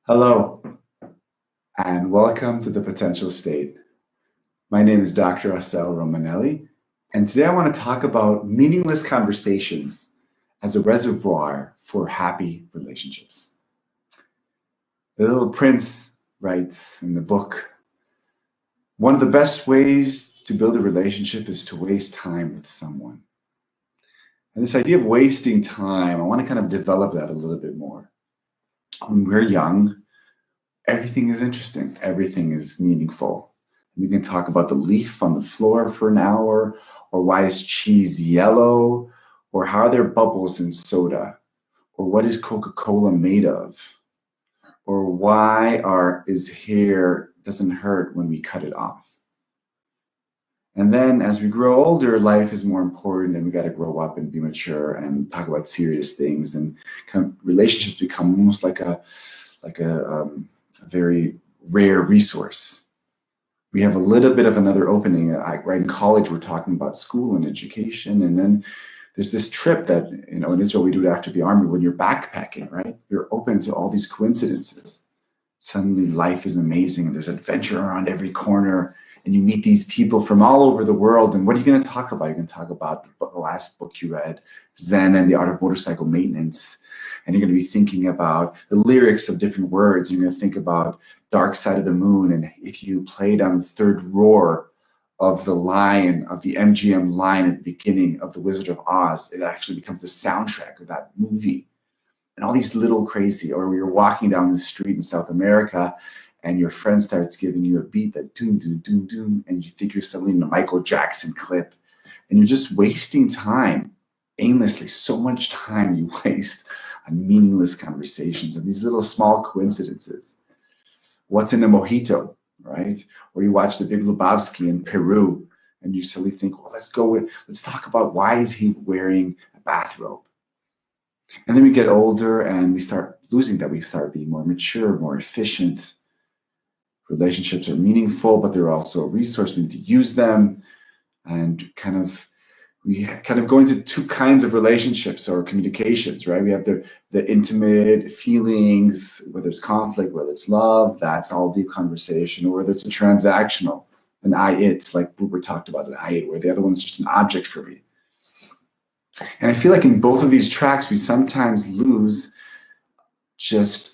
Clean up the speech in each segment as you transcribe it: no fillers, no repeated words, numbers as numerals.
Hello, and welcome to the Potential State. My name is Dr. Assael Romanelli, and today I want to talk about meaningless conversations as a reservoir for happy relationships. The Little Prince writes in the book, one of the best ways to build a relationship is to waste time with someone. And this idea of wasting time, I want to kind of develop that a little bit more. When we're young, everything is interesting. Everything is meaningful. We can talk about the leaf on the floor for an hour, or why is cheese yellow, or how are there bubbles in soda, or what is Coca-Cola made of, or why is hair doesn't hurt when we cut it off. And then as we grow older, life is more important and we got to grow up and be mature and talk about serious things, and kind of relationships become almost like a very rare resource. We have a little bit of another opening. Right in college, we're talking about school and education. And then there's this trip that, in Israel, we do it after the army. When you're backpacking, right? You're open to all these coincidences. Suddenly life is amazing and there's adventure around every corner. And you meet these people from all over the world. And what are you going to talk about? You're going to talk about the last book you read, Zen and the Art of Motorcycle Maintenance. And you're going to be thinking about the lyrics of different words. You're going to think about Dark Side of the Moon. And if you played on the third roar of the line, of the MGM line at the beginning of The Wizard of Oz, it actually becomes the soundtrack of that movie. And all these little crazy, or you're walking down the street in South America and your friend starts giving you a beat that doom, doom, doom, doom, and you think you're suddenly in a Michael Jackson clip, and you're just wasting time aimlessly. So much time you waste on meaningless conversations and these little small coincidences. What's in a mojito, right? Or you watch The Big Lebowski in Peru, and you suddenly think, well, let's talk about why is he wearing a bathrobe? And then we get older and we start losing that. We start being more mature, more efficient. Relationships are meaningful, but they're also a resource. We need to use them, and we kind of go into two kinds of relationships or communications, right? We have the intimate feelings, whether it's conflict, whether it's love, that's all deep conversation, or whether it's a transactional, an I-it, like Buber talked about, an I-it, where the other one's just an object for me. And I feel like in both of these tracks, we sometimes lose just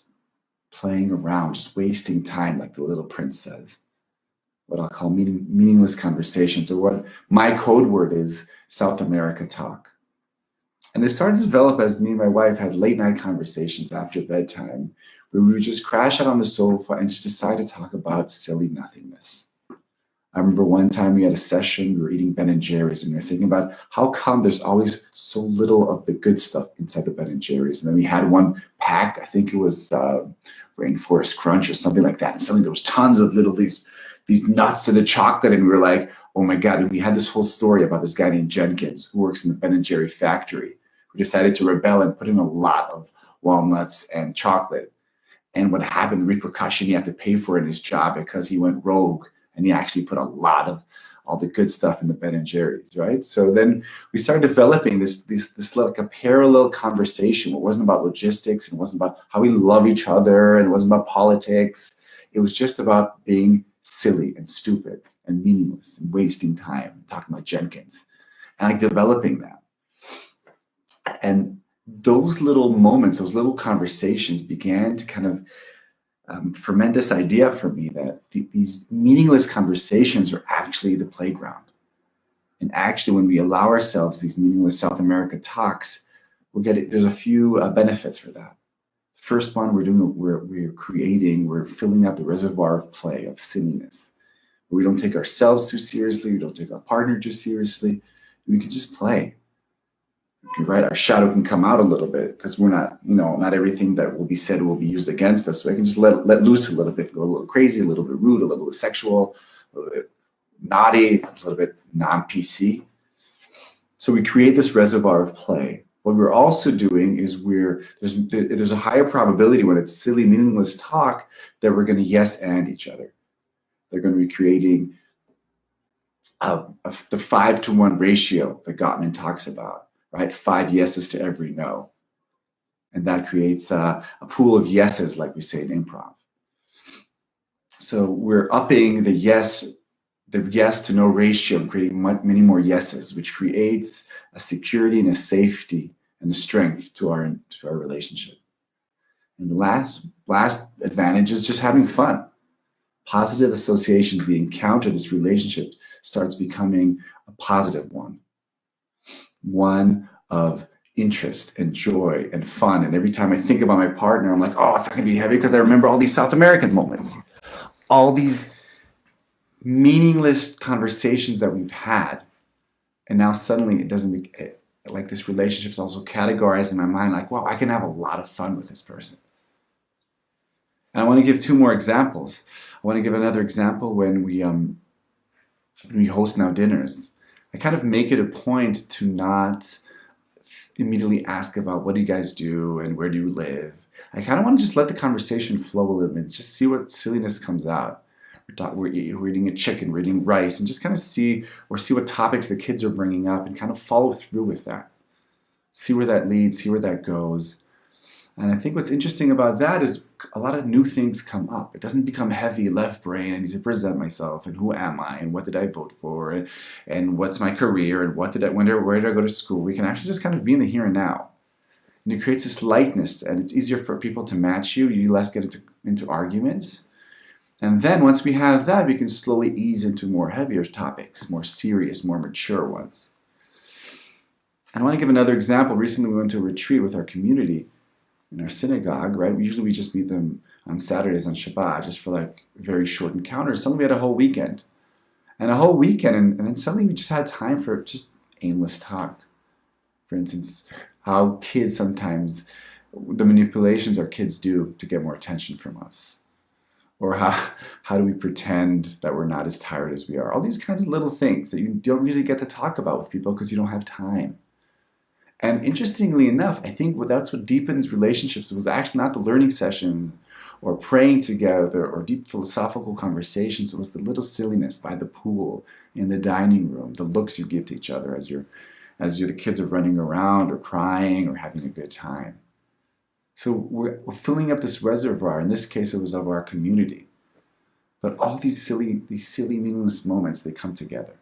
playing around, just wasting time, like the Little Prince says. What I'll call meaningless conversations, or what my code word is, South America talk. And it started to develop as me and my wife had late night conversations after bedtime, where we would just crash out on the sofa and just decide to talk about silly nothingness. I remember one time we had a session, we were eating Ben and Jerry's, and we were thinking about how come there's always so little of the good stuff inside the Ben and Jerry's. And then we had one pack, I think it was Rainforest Crunch or something like that. And suddenly there was tons of these nuts in the chocolate, and we were like, oh my God. And we had this whole story about this guy named Jenkins who works in the Ben and Jerry factory, who decided to rebel and put in a lot of walnuts and chocolate. And what happened, the repercussion he had to pay for in his job because he went rogue and he actually put a lot of all the good stuff in the Ben and Jerry's, right? So then we started developing this like a parallel conversation. It wasn't about logistics, and it wasn't about how we love each other, and it wasn't about politics. It was just about being silly and stupid and meaningless and wasting time, talking about Jenkins, and like developing that. And those little moments, those little conversations began to kind of ferment this idea for me that these meaningless conversations are actually the playground. And actually, when we allow ourselves these meaningless South America talks, there's a few benefits for that. First one, we're filling up the reservoir of play, of silliness. We don't take ourselves too seriously, we don't take our partner too seriously. We can just play. Right, our shadow can come out a little bit because we're not everything that will be said will be used against us. So I can just let loose a little bit, go a little crazy, a little bit rude, a little bit sexual, a little bit naughty, a little bit non-PC. So we create this reservoir of play. What we're also doing is there's a higher probability when it's silly, meaningless talk that we're going to yes and each other. They're going to be creating the 5-to-1 ratio that Gottman talks about. Right? 5 yeses to every no. And that creates a pool of yeses, like we say in improv. So we're upping the yes to no ratio and creating many more yeses, which creates a security and a safety and a strength to our relationship. And the last advantage is just having fun. Positive associations, the encounter, this relationship starts becoming a positive one of interest and joy and fun. And every time I think about my partner, I'm like, oh, it's not going to be heavy because I remember all these South American moments, all these meaningless conversations that we've had. And now suddenly it doesn't make like this relationship's also categorized in my mind like, wow, I can have a lot of fun with this person. And I want to give two more examples. I want to give another example when we host now dinners. I kind of make it a point to not immediately ask about what do you guys do and where do you live. I kind of want to just let the conversation flow a little bit, just see what silliness comes out. We're eating a chicken, we're eating rice, and just kind of see what topics the kids are bringing up and kind of follow through with that. See where that leads, see where that goes. And I think what's interesting about that is a lot of new things come up. It doesn't become heavy left brain. I need to present myself and who am I and what did I vote for and what's my career and where did I go to school. We can actually just kind of be in the here and now. And it creates this lightness and it's easier for people to match you. You less get into arguments. And then once we have that, we can slowly ease into more heavier topics, more serious, more mature ones. And I want to give another example. Recently we went to a retreat with our community in our synagogue, right? Usually we just meet them on Saturdays on Shabbat, just for like very short encounters. Suddenly we had a whole weekend. And then suddenly we just had time for just aimless talk. For instance, how kids sometimes, the manipulations our kids do to get more attention from us. Or how do we pretend that we're not as tired as we are? All these kinds of little things that you don't really get to talk about with people because you don't have time. And interestingly enough, I think that's what deepens relationships. It was actually not the learning session or praying together or deep philosophical conversations. It was the little silliness by the pool, in the dining room, the looks you give to each other as the kids are running around or crying or having a good time. So we're filling up this reservoir. In this case, it was of our community. But all these silly, meaningless moments, they come together.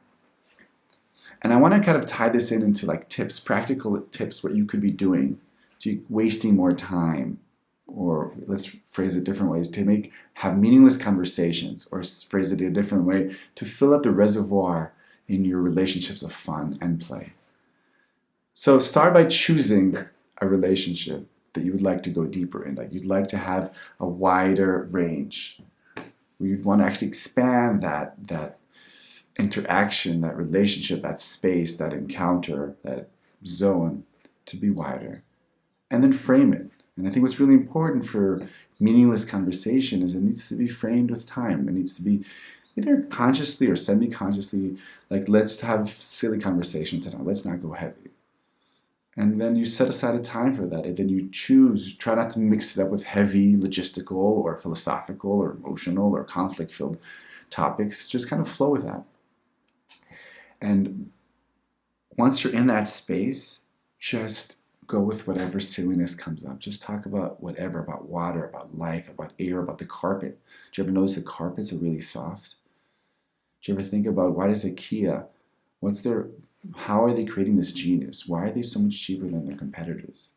And I want to kind of tie this into like tips, practical tips, what you could be doing to wasting more time, or let's phrase it different ways, to have meaningless conversations, or phrase it a different way, to fill up the reservoir in your relationships of fun and play. So start by choosing a relationship that you would like to go deeper in, like you'd like to have a wider range. You'd want to actually expand that interaction, that relationship, that space, that encounter, that zone to be wider. And then frame it. And I think what's really important for meaningless conversation is it needs to be framed with time. It needs to be either consciously or semi-consciously, like let's have silly conversation tonight. Let's not go heavy. And then you set aside a time for that. And then you try not to mix it up with heavy logistical or philosophical or emotional or conflict-filled topics. Just kind of flow with that. And once you're in that space, just go with whatever silliness comes up. Just talk about whatever, about water, about life, about air, about the carpet. Do you ever notice the carpets are really soft? Do you ever think about why does IKEA, how are they creating this genius? Why are they so much cheaper than their competitors?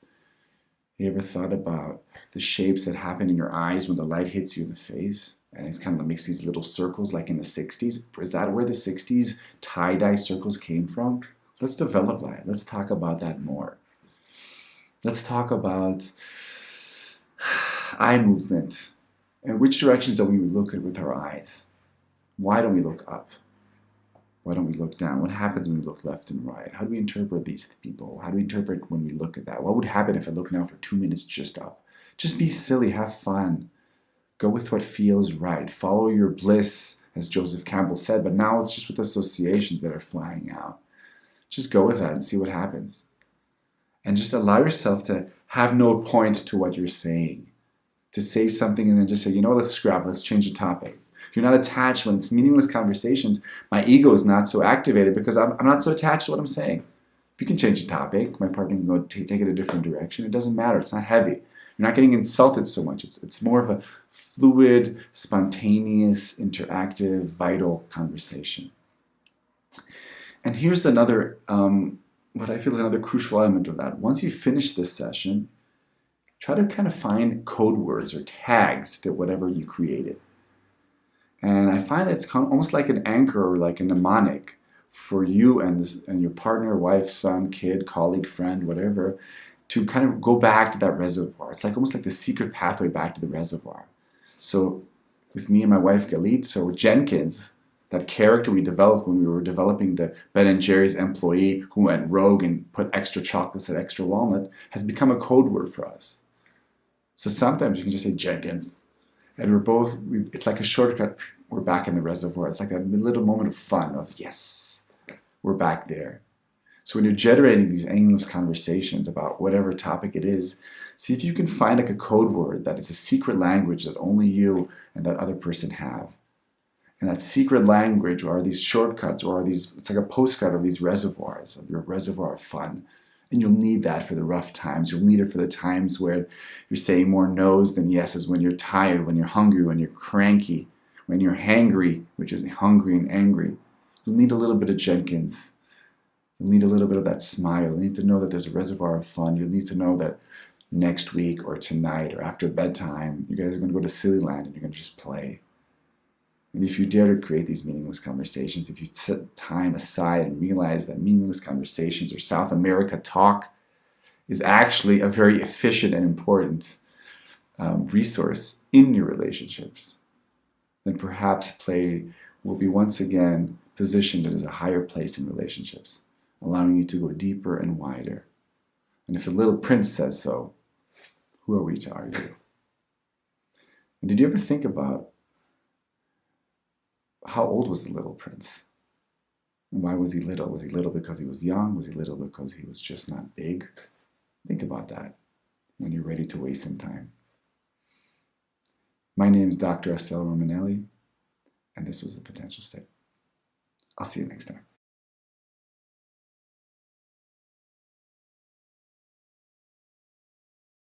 You ever thought about the shapes that happen in your eyes when the light hits you in the face? And it kind of makes these little circles like in the 60s. Is that where the 60s tie-dye circles came from? Let's develop that. Let's talk about that more. Let's talk about eye movement. And which directions do we look at with our eyes? Why don't we look up? Why don't we look down? What happens when we look left and right? How do we interpret these people? How do we interpret when we look at that? What would happen if I look now for 2 minutes just up? Just be silly, have fun. Go with what feels right. Follow your bliss, as Joseph Campbell said, but now it's just with associations that are flying out. Just go with that and see what happens. And just allow yourself to have no point to what you're saying. To say something and then just say, let's scrap, let's change the topic. You're not attached when it's meaningless conversations. My ego is not so activated because I'm not so attached to what I'm saying. You can change the topic. My partner can go take it a different direction. It doesn't matter. It's not heavy. You're not getting insulted so much. It's more of a fluid, spontaneous, interactive, vital conversation. And here's another, what I feel is another crucial element of that. Once you finish this session, try to kind of find code words or tags to whatever you created. And I find that it's almost like an anchor or like a mnemonic for you and your partner, wife, son, kid, colleague, friend, whatever, to kind of go back to that reservoir. It's like almost like the secret pathway back to the reservoir. So with me and my wife Galit, so Jenkins, that character we developed when we were developing the Ben & Jerry's employee who went rogue and put extra chocolates and extra walnut, has become a code word for us. So sometimes you can just say Jenkins, and it's like a shortcut, we're back in the reservoir. It's like a little moment of fun, of yes, we're back there. So when you're generating these endless conversations about whatever topic it is, see if you can find like a code word that is a secret language that only you and that other person have. And that secret language, or are these shortcuts, or are these, it's like a postcard of these reservoirs, of your reservoir of fun. And you'll need that for the rough times. You'll need it for the times where you're saying more no's than yeses, when you're tired, when you're hungry, when you're cranky, when you're hangry, which is hungry and angry. You'll need a little bit of Jenkins. You'll need a little bit of that smile. You'll need to know that there's a reservoir of fun. You'll need to know that next week or tonight or after bedtime, you guys are going to go to Silly Land and you're going to just play. And if you dare to create these meaningless conversations, if you set time aside and realize that meaningless conversations or South America talk is actually a very efficient and important resource in your relationships, then perhaps play will be once again positioned as a higher place in relationships, allowing you to go deeper and wider. And if the little prince says so, who are we to argue? And did you ever think about how old was the little prince? And why was he little? Was he little because he was young? Was he little because he was just not big? Think about that when you're ready to waste some time. My name is Dr. Assael Romanelli, and this was The Potential State. I'll see you next time.